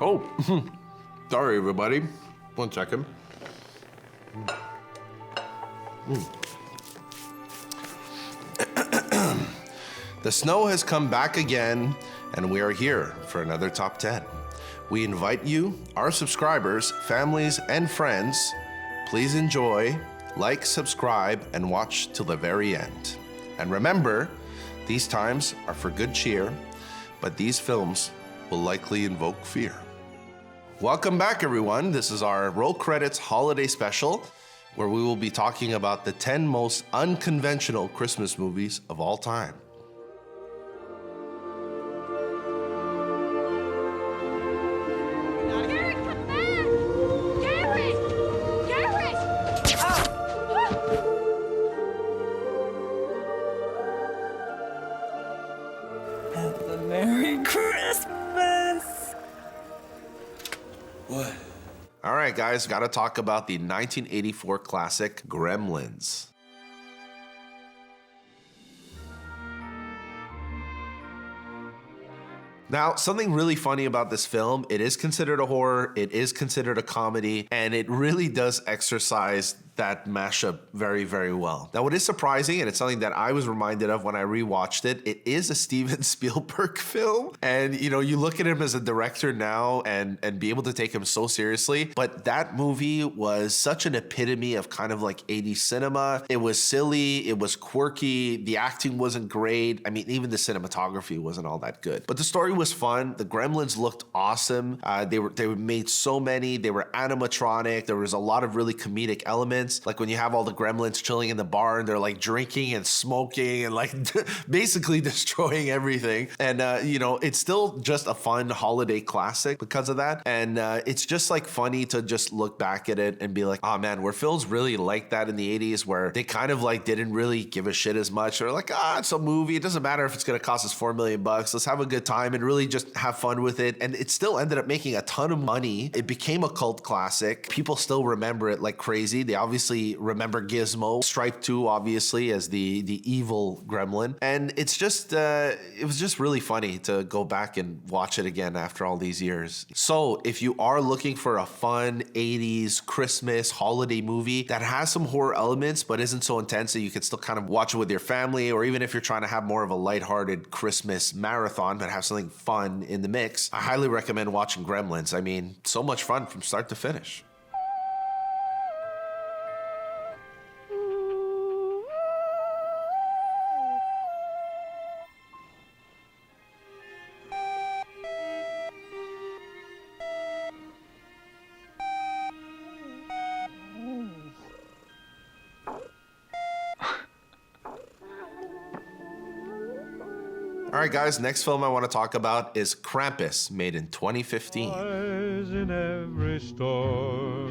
Oh, sorry everybody. 1 second. The snow has come back again, and we are here for another Top 10. We invite you, our subscribers, families, and friends, please enjoy, like, subscribe, and watch till the very end. And remember, these times are for good cheer, but these films will likely invoke fear. Welcome back, everyone. This is our Roll Credits Holiday Special, where we will be talking about the 10 most unconventional Christmas movies of all time. Merry Christmas! What? All right, guys, gotta talk about the 1984 classic Gremlins. Now, something really funny about this film, it is considered a horror, it is considered a comedy, and it really does exercise that mashup very, very well. Now, what is surprising, and it's something that I was reminded of when I rewatched it, it is a Steven Spielberg film. And you know, you look at him as a director now and be able to take him so seriously, but that movie was such an epitome of kind of like 80s cinema. It was silly, it was quirky, the acting wasn't great. I mean, even the cinematography wasn't all that good. But the story was fun. The Gremlins looked awesome. They were made so many. They were animatronic. There was a lot of really comedic elements. Like when you have all the gremlins chilling in the bar and they're like drinking and smoking and like basically destroying everything. And, you know, it's still just a fun holiday classic because of that. And it's just like funny to just look back at it and be like, oh man, were films really like that in the 80s where they kind of like didn't really give a shit as much? Or like, it's a movie. It doesn't matter if it's going to cost us $4 million. Let's have a good time and really just have fun with it. And it still ended up making a ton of money. It became a cult classic. People still remember it like crazy. They obviously remember Gizmo, Stripe 2 obviously as the evil gremlin. And it's just, it was just really funny to go back and watch it again after all these years. So if you are looking for a fun 80s Christmas holiday movie that has some horror elements but isn't so intense that you can still kind of watch it with your family, or even if you're trying to have more of a lighthearted Christmas marathon but have something fun in the mix, I highly recommend watching Gremlins. I mean, so much fun from start to finish. All right, guys, next film I want to talk about is Krampus, made in 2015. In every store,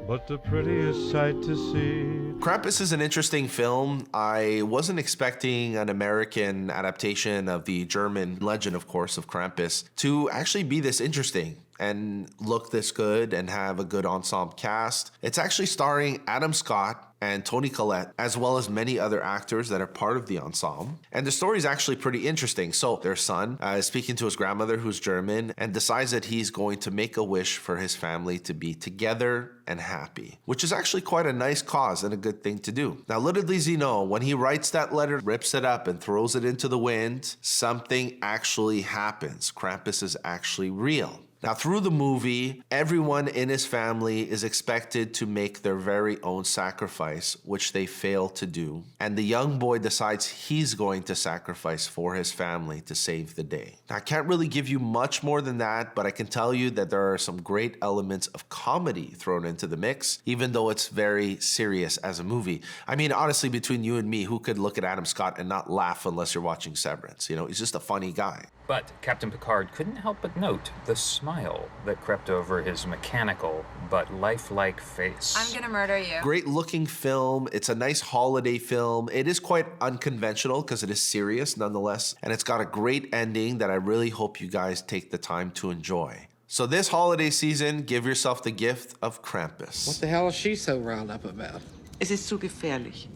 but the prettiest sight to see. Krampus is an interesting film. I wasn't expecting an American adaptation of the German legend, of course, of Krampus to actually be this interesting and look this good and have a good ensemble cast. It's actually starring Adam Scott and Toni Collette, as well as many other actors that are part of the ensemble. And the story is actually pretty interesting. So their son is speaking to his grandmother, who's German, and decides that he's going to make a wish for his family to be together and happy, which is actually quite a nice cause and a good thing to do. Now, little does he know, when he writes that letter, rips it up and throws it into the wind, something actually happens. Krampus is actually real. Now, through the movie, everyone in his family is expected to make their very own sacrifice, which they fail to do. And the young boy decides he's going to sacrifice for his family to save the day. Now, I can't really give you much more than that, but I can tell you that there are some great elements of comedy thrown into the mix, even though it's very serious as a movie. I mean, honestly, between you and me, who could look at Adam Scott and not laugh unless you're watching Severance? You know, he's just a funny guy. But Captain Picard couldn't help but note the smile that crept over his mechanical but lifelike face. I'm gonna murder you. Great looking film. It's a nice holiday film. It is quite unconventional because it is serious nonetheless. And it's got a great ending that I really hope you guys take the time to enjoy. So this holiday season, give yourself the gift of Krampus. What the hell is she so riled up about? Es ist zu gefährlich.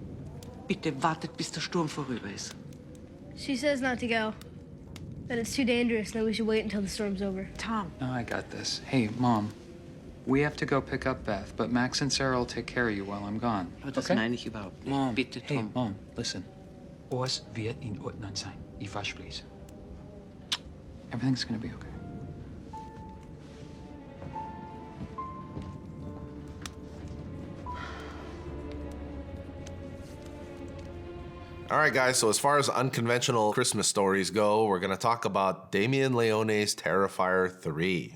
Bitte wartet, bis der Sturm vorüber ist. She says not to go. Then it's too dangerous, then we should wait until the storm's over. Tom. No, I got this. Hey, Mom. We have to go pick up Beth, but Max and Sarah will take care of you while I'm gone. Das meine ich überhaupt nicht. Mom, Bitte, hey, Tom. Mom, listen. Ours wird in Ordnung sein. Ich verspreche. Everything's gonna be okay. All right, guys, so as far as unconventional Christmas stories go, we're going to talk about Damien Leone's Terrifier 3.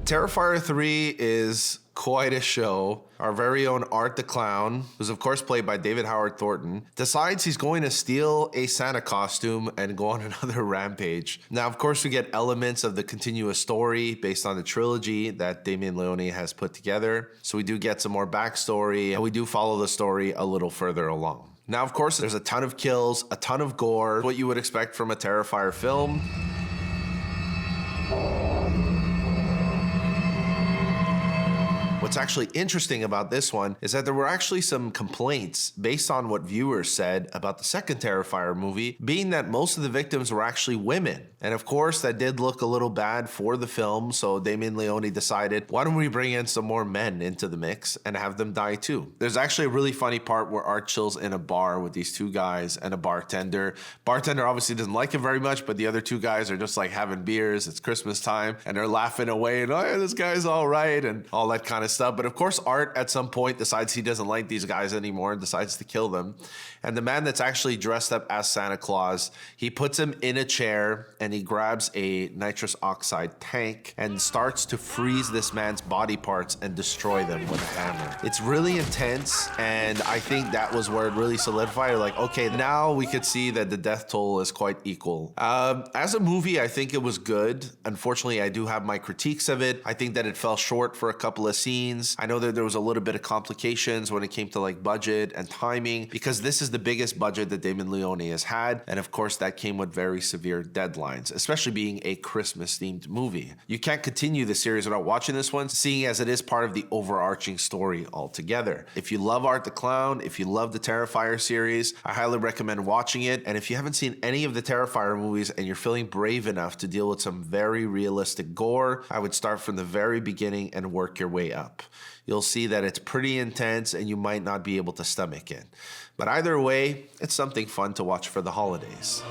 Terrifier 3 is quite a show. Our very own Art the Clown, who's of course played by David Howard Thornton, decides he's going to steal a Santa costume and go on another rampage. Now, of course, we get elements of the continuous story based on the trilogy that Damien Leone has put together. So we do get some more backstory, and we do follow the story a little further along. Now, of course, there's a ton of kills, a ton of gore, what you would expect from a Terrifier film. What's actually interesting about this one is that there were actually some complaints based on what viewers said about the second Terrifier movie, being that most of the victims were actually women. And of course, that did look a little bad for the film, so Damien Leone decided, why don't we bring in some more men into the mix and have them die too? There's actually a really funny part where Art chills in a bar with these two guys and a bartender. Bartender obviously doesn't like him very much, but the other two guys are just like having beers, it's Christmas time, and they're laughing away, and oh yeah, this guy's all right, and all that kind of stuff. But of course, Art at some point decides he doesn't like these guys anymore and decides to kill them. And the man that's actually dressed up as Santa Claus, he puts him in a chair and he grabs a nitrous oxide tank and starts to freeze this man's body parts and destroy them with a hammer. It's really intense, and I think that was where it really solidified. Like, okay, now we could see that the death toll is quite equal. As a movie, I think it was good. Unfortunately, I do have my critiques of it. I think that it fell short for a couple of scenes. I know that there was a little bit of complications when it came to like budget and timing, because this is the biggest budget that Damien Leone has had. And of course, that came with very severe deadlines, especially being a Christmas themed movie. You can't continue the series without watching this one, seeing as it is part of the overarching story altogether. If you love Art the Clown, if you love the Terrifier series, I highly recommend watching it. And if you haven't seen any of the Terrifier movies and you're feeling brave enough to deal with some very realistic gore, I would start from the very beginning and work your way up. You'll see that it's pretty intense and you might not be able to stomach it. But either way, it's something fun to watch for the holidays.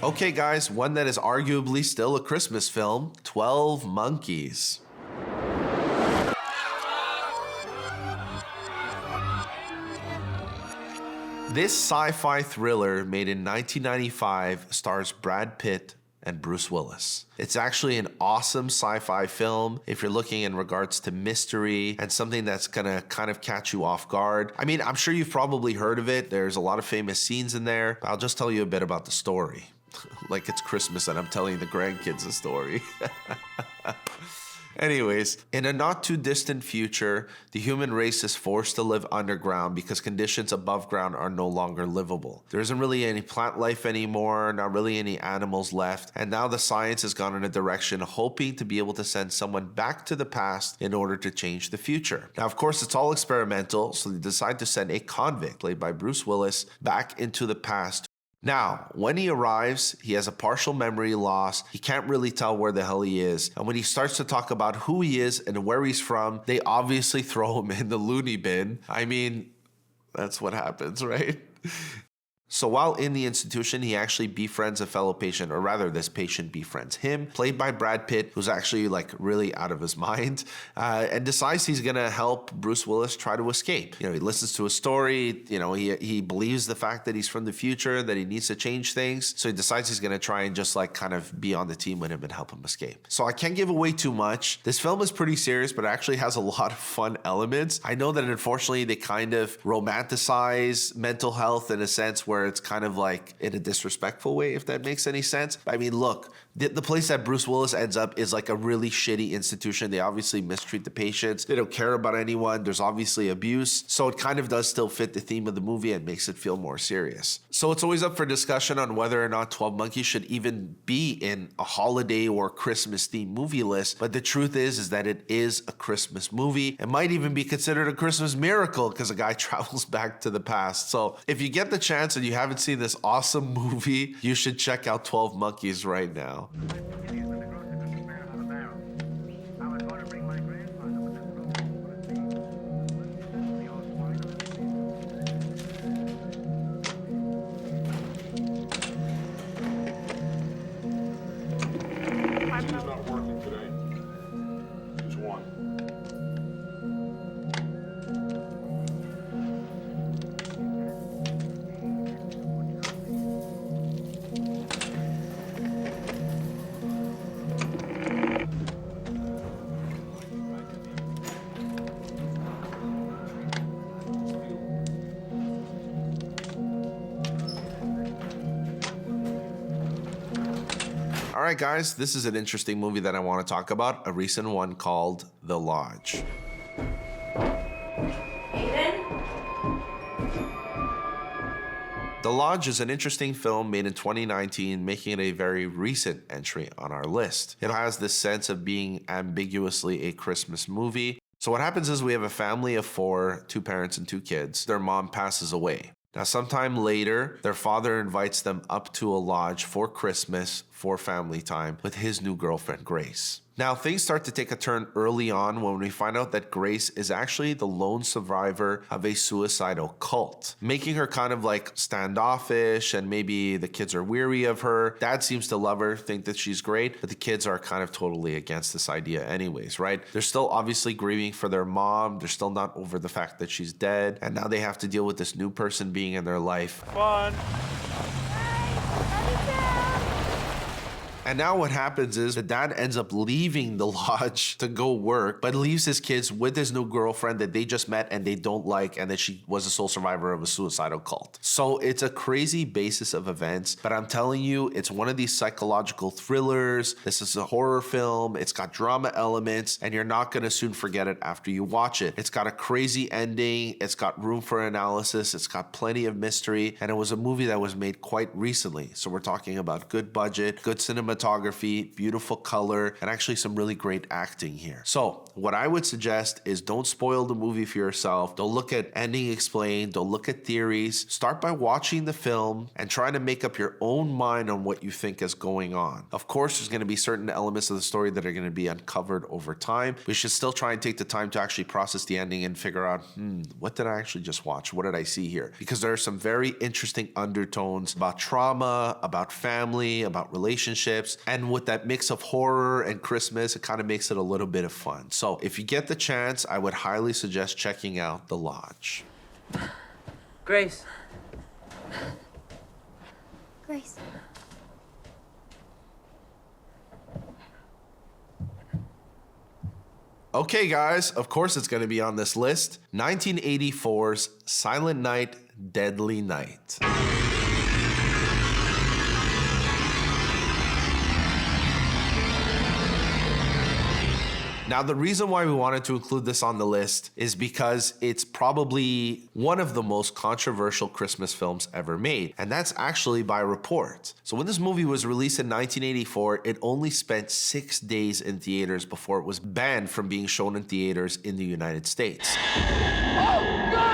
Okay guys, one that is arguably still a Christmas film, 12 Monkeys. This sci-fi thriller made in 1995 stars Brad Pitt and Bruce Willis. It's actually an awesome sci-fi film if you're looking in regards to mystery and something that's gonna kind of catch you off guard. I mean, I'm sure you've probably heard of it. There's a lot of famous scenes in there. I'll just tell you a bit about the story. Like it's Christmas and I'm telling the grandkids a story. Anyways, in a not too distant future, the human race is forced to live underground because conditions above ground are no longer livable. There isn't really any plant life anymore, not really any animals left, and now the science has gone in a direction hoping to be able to send someone back to the past in order to change the future. Now, of course, it's all experimental, so they decide to send a convict, played by Bruce Willis, back into the past. Now, when he arrives, he has a partial memory loss. He can't really tell where the hell he is. And when he starts to talk about who he is and where he's from, they obviously throw him in the loony bin. I mean, that's what happens, right? So while in the institution, he actually befriends a fellow patient, or rather this patient befriends him, played by Brad Pitt, who's actually like really out of his mind, and decides he's gonna help Bruce Willis try to escape. You know, he listens to a story, you know, he believes the fact that he's from the future, that he needs to change things. So he decides he's gonna try and just like kind of be on the team with him and help him escape. So I can't give away too much. This film is pretty serious, but it actually has a lot of fun elements. I know that unfortunately they kind of romanticize mental health in a sense where where it's kind of like in a disrespectful way, if that makes any sense. I mean, look, the place that Bruce Willis ends up is like a really shitty institution. They obviously mistreat the patients. They don't care about anyone. There's obviously abuse. So it kind of does still fit the theme of the movie and makes it feel more serious. So it's always up for discussion on whether or not 12 Monkeys should even be in a holiday or Christmas themed movie list. But the truth is that it is a Christmas movie. It might even be considered a Christmas miracle because a guy travels back to the past. So if you get the chance and you haven't seen this awesome movie, you should check out 12 Monkeys right now. All right, guys, this is an interesting movie that I want to talk about, a recent one called The Lodge. The Lodge is an interesting film made in 2019, making it a very recent entry on our list. It has this sense of being ambiguously a Christmas movie. So what happens is we have a family of 4, 2 parents and 2 kids. Their mom passes away. Now, sometime later, their father invites them up to a lodge for Christmas for family time with his new girlfriend, Grace. Now, things start to take a turn early on when we find out that Grace is actually the lone survivor of a suicidal cult, making her kind of like standoffish, and maybe the kids are weary of her. Dad seems to love her, think that she's great, but the kids are kind of totally against this idea anyways, right? They're still obviously grieving for their mom. They're still not over the fact that she's dead, and now they have to deal with this new person being in their life. Fun. And now what happens is the dad ends up leaving the lodge to go work, but leaves his kids with his new girlfriend that they just met and they don't like, and that she was a sole survivor of a suicidal cult. So it's a crazy basis of events, but I'm telling you, it's one of these psychological thrillers. This is a horror film. It's got drama elements, and you're not going to soon forget it after you watch it. It's got a crazy ending. It's got room for analysis. It's got plenty of mystery, and it was a movie that was made quite recently. So we're talking about good budget, good cinematography, beautiful color, and actually some really great acting here. So what I would suggest is don't spoil the movie for yourself. Don't look at ending explained. Don't look at theories. Start by watching the film and try to make up your own mind on what you think is going on. Of course, there's going to be certain elements of the story that are going to be uncovered over time. We should still try and take the time to actually process the ending and figure out, what did I actually just watch? What did I see here? Because there are some very interesting undertones about trauma, about family, about relationships. And with that mix of horror and Christmas, it kind of makes it a little bit of fun. So if you get the chance, I would highly suggest checking out The Lodge. Grace. Grace. Okay, guys, of course it's going to be on this list. 1984's Silent Night, Deadly Night. Now, the reason why we wanted to include this on the list is because it's probably one of the most controversial Christmas films ever made, and that's actually by report. So when this movie was released in 1984, it only spent 6 days in theaters before it was banned from being shown in theaters in the United States. Oh, God!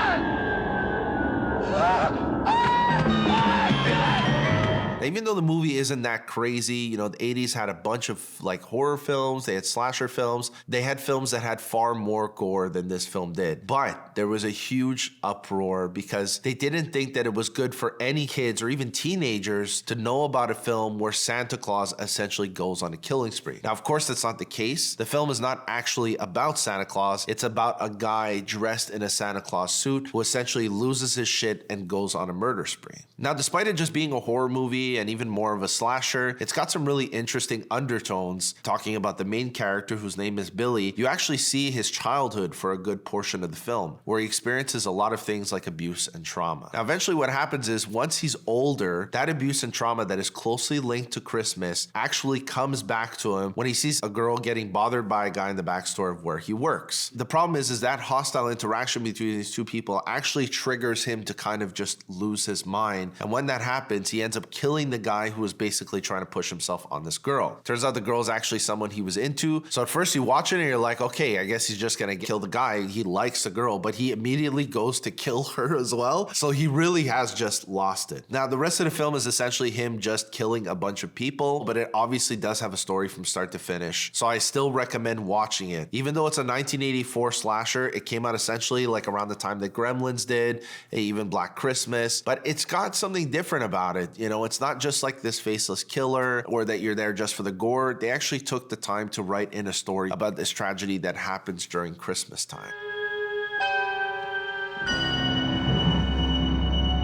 Even though the movie isn't that crazy, the 80s had a bunch of like horror films, they had slasher films, they had films that had far more gore than this film did. But there was a huge uproar because they didn't think that it was good for any kids or even teenagers to know about a film where Santa Claus essentially goes on a killing spree. Now, of course, that's not the case. The film is not actually about Santa Claus. It's about a guy dressed in a Santa Claus suit who essentially loses his shit and goes on a murder spree. Now, despite it just being a horror movie movie and even more of a slasher. It's got some really interesting undertones. Talking about the main character, whose name is Billy, you actually see his childhood for a good portion of the film, where he experiences a lot of things like abuse and trauma. Now, eventually what happens is once he's older, that abuse and trauma that is closely linked to Christmas actually comes back to him when he sees a girl getting bothered by a guy in the back store of where he works. The problem is that hostile interaction between these two people actually triggers him to kind of just lose his mind. And when that happens, he ends up killing the guy who was basically trying to push himself on this girl. Turns out the girl is actually someone he was into. So at first you watch it and you're like, okay, I guess he's just gonna kill the guy. He likes the girl, but he immediately goes to kill her as well. So he really has just lost it. Now, the rest of the film is essentially him just killing a bunch of people, but it obviously does have a story from start to finish. So I still recommend watching it. Even though it's a 1984 slasher, it came out essentially like around the time that Gremlins did, even Black Christmas, but it's got something different about it. You know, it's not just like this faceless killer or that you're there just for the gore. They actually took the time to write in a story about this tragedy that happens during Christmas time.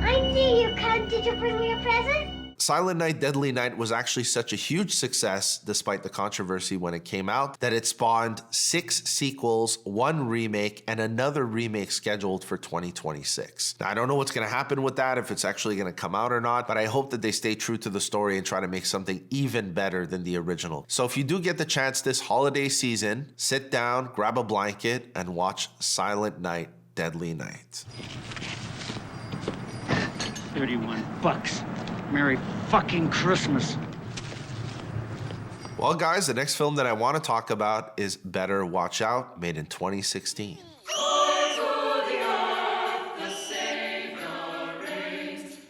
I see you come. Did you bring me a present? Silent Night, Deadly Night was actually such a huge success, despite the controversy when it came out, that it spawned 6 sequels, 1 remake, and another remake scheduled for 2026. Now, I don't know what's going to happen with that, if it's actually going to come out or not, but I hope that they stay true to the story and try to make something even better than the original. So if you do get the chance this holiday season, sit down, grab a blanket, and watch Silent Night, Deadly Night. $31. Merry fucking Christmas. Well, guys, the next film that I want to talk about is Better Watch Out, made in 2016.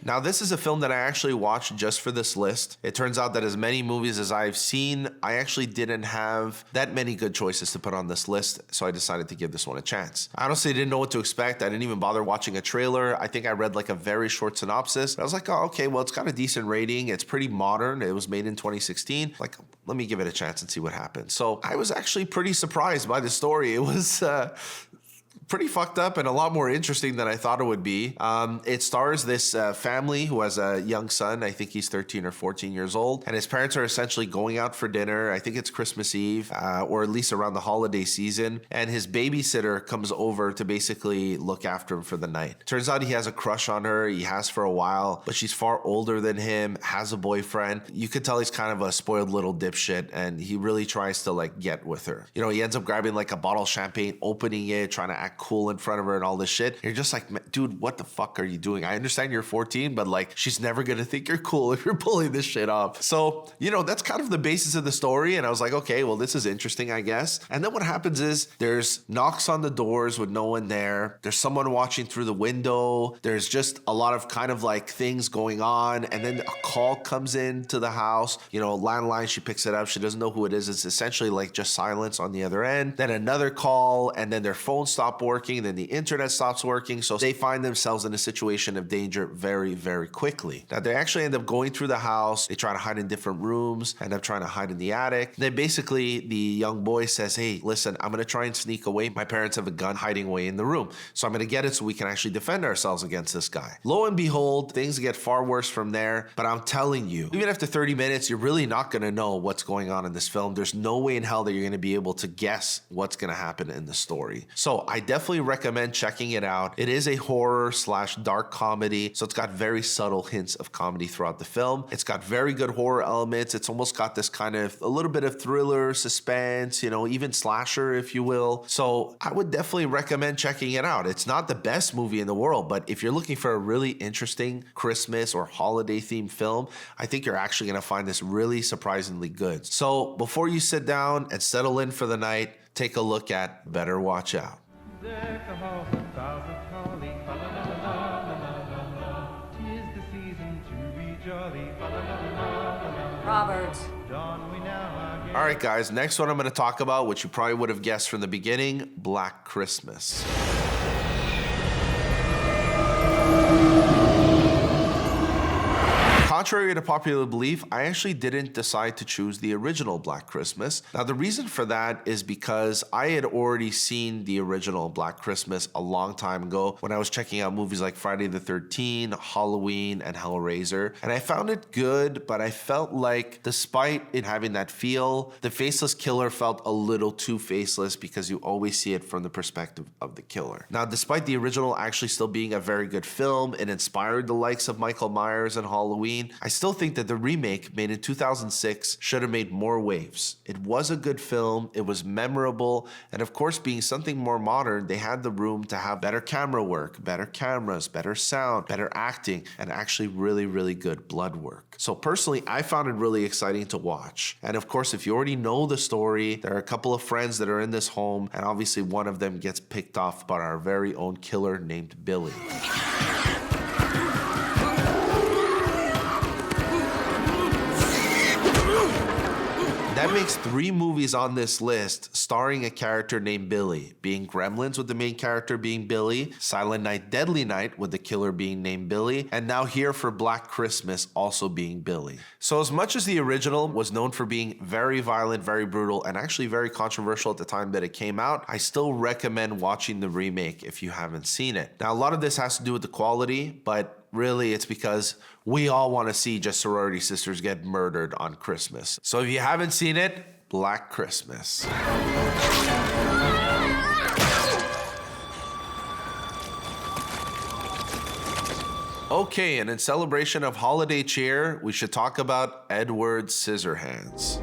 Now, this is a film that I actually watched just for this list. It turns out that as many movies as I've seen, I actually didn't have that many good choices to put on this list, so I decided to give this one a chance. I honestly didn't know what to expect. I didn't even bother watching a trailer. I think I read like a very short synopsis. I was like, oh, okay, well, it's got a decent rating. It's pretty modern. It was made in 2016. Like, let me give it a chance and see what happens. So I was actually pretty surprised by the story. It was pretty fucked up and a lot more interesting than I thought it would be. It stars this family who has a young son. I think he's 13 or 14 years old. And his parents are essentially going out for dinner. I think it's Christmas Eve, or at least around the holiday season. And his babysitter comes over to basically look after him for the night. Turns out he has a crush on her. He has for a while, but she's far older than him, has a boyfriend. You could tell he's kind of a spoiled little dipshit, and he really tries to like get with her. You know, he ends up grabbing like a bottle of champagne, opening it, trying to act cool in front of her and all this shit. You're just like, dude, what the fuck are you doing? I understand you're 14, but like, she's never gonna think you're cool if you're pulling this shit off. So, you know, that's kind of the basis of the story. And I was like, okay, well, this is interesting, I guess. And then what happens is there's knocks on the doors with no one there. There's someone watching through the window. There's just a lot of kind of like things going on. And then a call comes in to the house, you know, landline, she picks it up. She doesn't know who it is. It's essentially like just silence on the other end. Then another call, and then their phone stopped working. Then the internet stops working. So they find themselves in a situation of danger very, very quickly. Now they actually end up going through the house. They try to hide in different rooms, end up trying to hide in the attic. Then basically the young boy says, hey, listen, I'm going to try and sneak away. My parents have a gun hiding away in the room. So I'm going to get it so we can actually defend ourselves against this guy. Lo and behold, things get far worse from there. But I'm telling you, even after 30 minutes, you're really not going to know what's going on in this film. There's no way in hell that you're going to be able to guess what's going to happen in the story. So I definitely recommend checking it out. It is a horror / dark comedy. So it's got very subtle hints of comedy throughout the film. It's got very good horror elements. It's almost got this kind of a little bit of thriller, suspense, you know, even slasher, if you will. So I would definitely recommend checking it out. It's not the best movie in the world, but if you're looking for a really interesting Christmas or holiday themed film, I think you're actually going to find this really surprisingly good. So before you sit down and settle in for the night, take a look at Better Watch Out. Robert. All right, guys, next one I'm going to talk about, which you probably would have guessed from the beginning, Black Christmas. Contrary to popular belief, I actually didn't decide to choose the original Black Christmas. Now, the reason for that is because I had already seen the original Black Christmas a long time ago when I was checking out movies like Friday the 13th, Halloween, and Hellraiser. And I found it good, but I felt like despite it having that feel, the faceless killer felt a little too faceless because you always see it from the perspective of the killer. Now, despite the original actually still being a very good film, it inspired the likes of Michael Myers and Halloween, I still think that the remake made in 2006 should have made more waves. It was a good film, it was memorable, and of course, being something more modern, they had the room to have better camera work, better cameras, better sound, better acting, and actually really, really good blood work. So personally, I found it really exciting to watch. And of course, if you already know the story, there are a couple of friends that are in this home, and obviously one of them gets picked off by our very own killer named Billy. That makes 3 movies on this list starring a character named Billy, being Gremlins with the main character being Billy, Silent Night, Deadly Night with the killer being named Billy, and now here for Black Christmas also being Billy. So as much as the original was known for being very violent, very brutal, and actually very controversial at the time that it came out, I still recommend watching the remake if you haven't seen it. Now, a lot of this has to do with the quality, but really, it's because we all want to see just sorority sisters get murdered on Christmas. So if you haven't seen it, Black Christmas. Okay, and in celebration of holiday cheer, we should talk about Edward Scissorhands.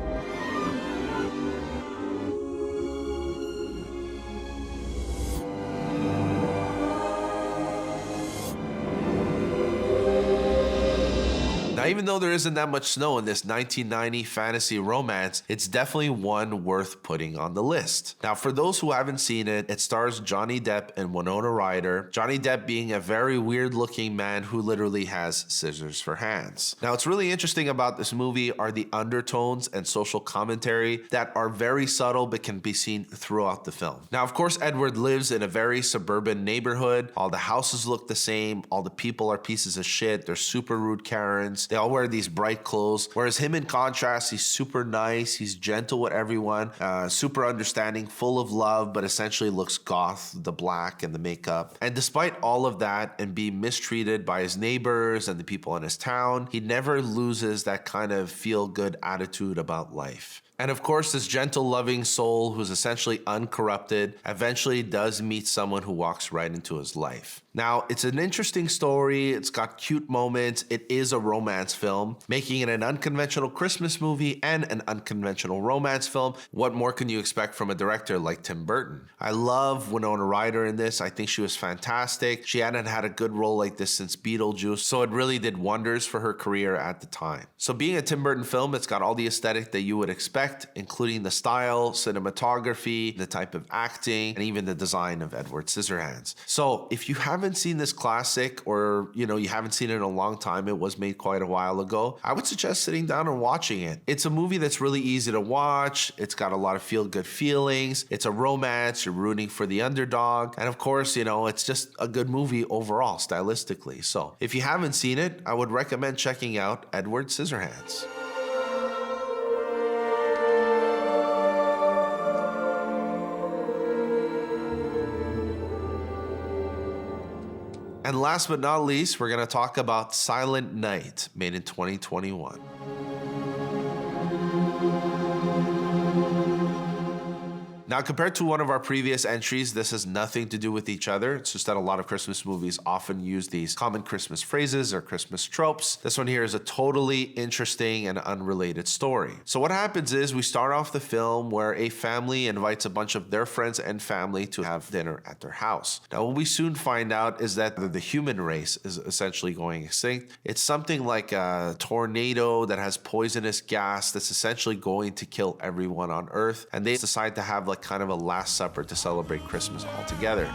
Now, even though there isn't that much snow in this 1990 fantasy romance, it's definitely one worth putting on the list. Now, for those who haven't seen it, it stars Johnny Depp and Winona Ryder, Johnny Depp being a very weird-looking man who literally has scissors for hands. Now, what's really interesting about this movie are the undertones and social commentary that are very subtle but can be seen throughout the film. Now, of course, Edward lives in a very suburban neighborhood. All the houses look the same. All the people are pieces of shit. They're super rude Karens. They all wear these bright clothes, whereas him in contrast, he's super nice, he's gentle with everyone, super understanding, full of love, but essentially looks goth, the black and the makeup. And despite all of that and being mistreated by his neighbors and the people in his town, he never loses that kind of feel-good attitude about life. And of course, this gentle, loving soul who's essentially uncorrupted eventually does meet someone who walks right into his life. Now, it's an interesting story. It's got cute moments. It is a romance film, making it an unconventional Christmas movie and an unconventional romance film. What more can you expect from a director like Tim Burton? I love Winona Ryder in this. I think she was fantastic. She hadn't had a good role like this since Beetlejuice, so it really did wonders for her career at the time. So being a Tim Burton film, it's got all the aesthetic that you would expect, including the style, cinematography, the type of acting, and even the design of Edward Scissorhands. So if you haven't seen this classic, or you haven't seen it in a long time, it was made quite a while ago, I would suggest sitting down and watching it. It's a movie that's really easy to watch. It's got a lot of feel-good feelings. It's a romance. You're rooting for the underdog. And of course, it's just a good movie overall, stylistically. So if you haven't seen it, I would recommend checking out Edward Scissorhands. And last but not least, we're going to talk about Silent Night, made in 2021. Now, compared to one of our previous entries, this has nothing to do with each other. It's just that a lot of Christmas movies often use these common Christmas phrases or Christmas tropes. This one here is a totally interesting and unrelated story. So what happens is we start off the film where a family invites a bunch of their friends and family to have dinner at their house. Now, what we soon find out is that the human race is essentially going extinct. It's something like a tornado that has poisonous gas that's essentially going to kill everyone on Earth. And they decide to have kind of a last supper to celebrate Christmas all together.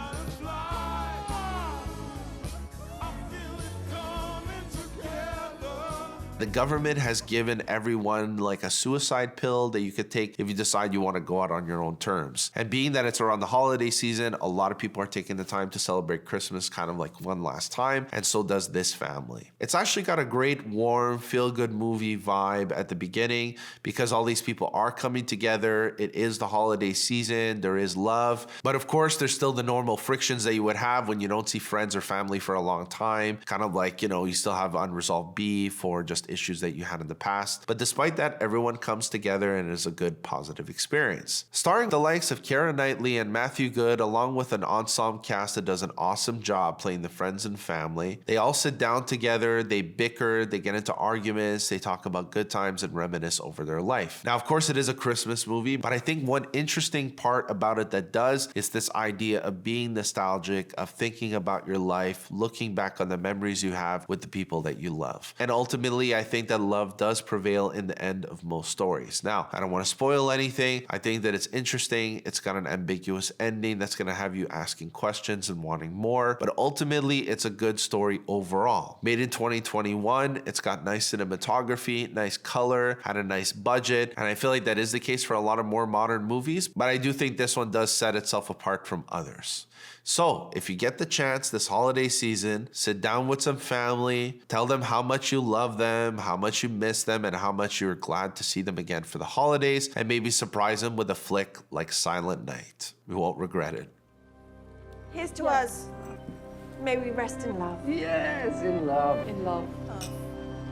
The government has given everyone like a suicide pill that you could take if you decide you want to go out on your own terms. And being that it's around the holiday season, a lot of people are taking the time to celebrate Christmas kind of like one last time, and so does this family. It's actually got a great, warm, feel-good movie vibe at the beginning because all these people are coming together. It is the holiday season, there is love, but of course there's still the normal frictions that you would have when you don't see friends or family for a long time, kind of like, you know, you still have unresolved beef or just issues that you had in the past. But despite that, everyone comes together and it is a good, positive experience. Starring the likes of Keira Knightley and Matthew Good, along with an ensemble cast that does an awesome job playing the friends and family. They all sit down together, they bicker, they get into arguments, they talk about good times and reminisce over their life. Now, of course, it is a Christmas movie, but I think one interesting part about it that does is this idea of being nostalgic, of thinking about your life, looking back on the memories you have with the people that you love. And ultimately, I think that love does prevail in the end of most stories. Now, I don't want to spoil anything. I think that it's interesting. It's got an ambiguous ending that's going to have you asking questions and wanting more, but ultimately, it's a good story overall. Made in 2021, it's got nice cinematography, nice color, had a nice budget, and I feel like that is the case for a lot of more modern movies, but I do think this one does set itself apart from others. So, if you get the chance this holiday season, sit down with some family, tell them how much you love them, how much you miss them, and how much you're glad to see them again for the holidays, and maybe surprise them with a flick like Silent Night. You won't regret it. Here's to us. May we rest in love. Yes, in love. In love.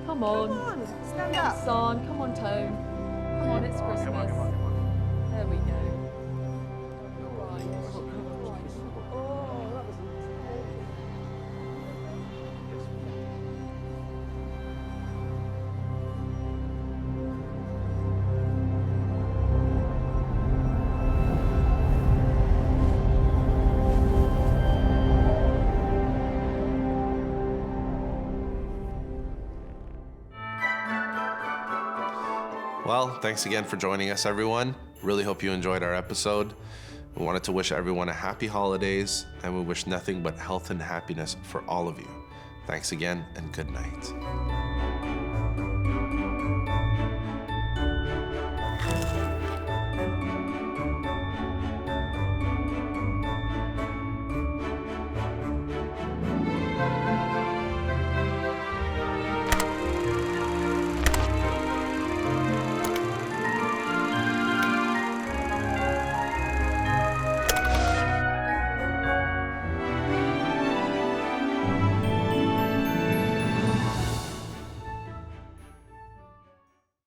Come on. Come on, stand Come up. on, come on, Tone. Come on, it's Christmas. There we go. Well, thanks again for joining us, everyone. Really hope you enjoyed our episode. We wanted to wish everyone a happy holidays, and we wish nothing but health and happiness for all of you. Thanks again, and good night.